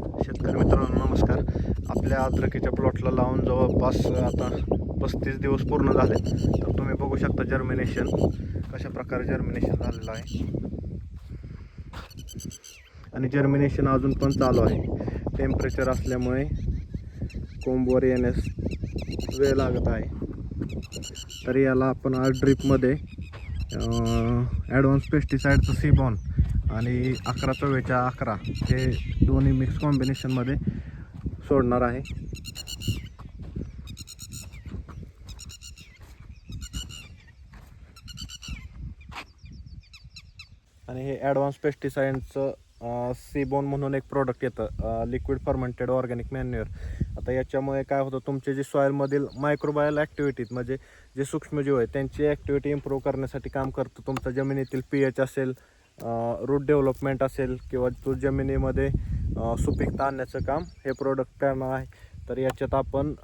शेतकरी मित्रांनो नमस्कार. आपल्या अद्रकीच्या प्लॉटला लावून जवळपास आता 35 दिवस पूर्ण झाले. तर तुम्ही बघू शकता जर्मिनेशन कशा प्रकारे जर्मिनेशन झालेलं आहे आणि जर्मिनेशन अजून पण चालू आहे. टेम्परेचर असल्यामुळे कोंबवर येण्यास वेळ लागत आहे. तर याला आपण आज ड्रीपमध्ये ॲडव्हान्स पेस्टिसाईडचं सीबॉन आणि 11/11 हे दोन्ही मिक्स कॉम्बिनेशनमध्ये सोडणार आहे. आणि हे ॲडव्हान्स पेस्टिसाईडचं सीबॉन म्हणून एक प्रोडक्ट येतं, लिक्विड फर्मेंटेड ऑर्गॅनिक मॅन्युअर. आता याच्यामुळे काय होतं, तुमचे जे सॉईलमधील मायक्रोबायल ॲक्टिव्हिटीज म्हणजे जे सूक्ष्मजीव आहेत त्यांची ॲक्टिव्हिटी इम्प्रूव्ह करण्यासाठी काम करतं. तुमचा जमिनीतील pH असेल, रूट डेव्हलपमेंट असेल किंवा तो जमिनीमध्ये सुपीकता आणण्याचं काम हे प्रोडक्ट करणार आहे. तर याच्यात आपण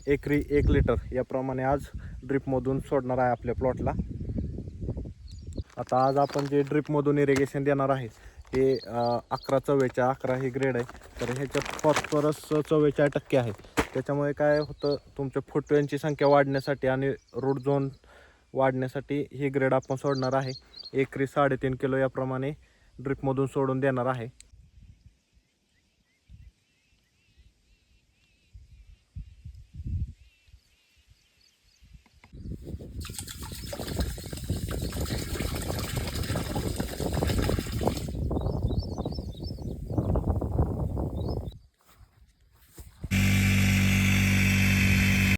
एकरी 1 लिटर याप्रमाणे आज ड्रिपमधून सोडणार आहे आपल्या प्लॉटला. आता आज आपण जे ड्रिपमधून इरिगेशन देणार आहे हे 11/11 ही ग्रेड आहे. तर ह्याच्यात फॉस्फरस 44% आहे. त्याच्यामुळे काय होतं, तुमच्या फुटव्यांची संख्या वाढण्यासाठी आणि रूट झोन वाढण्यासाठी ही ग्रेड आपण सोडणार आहे. एकरी 3.5 किलो याप्रमाणे ड्रिपमधून सोडून देणार आहे.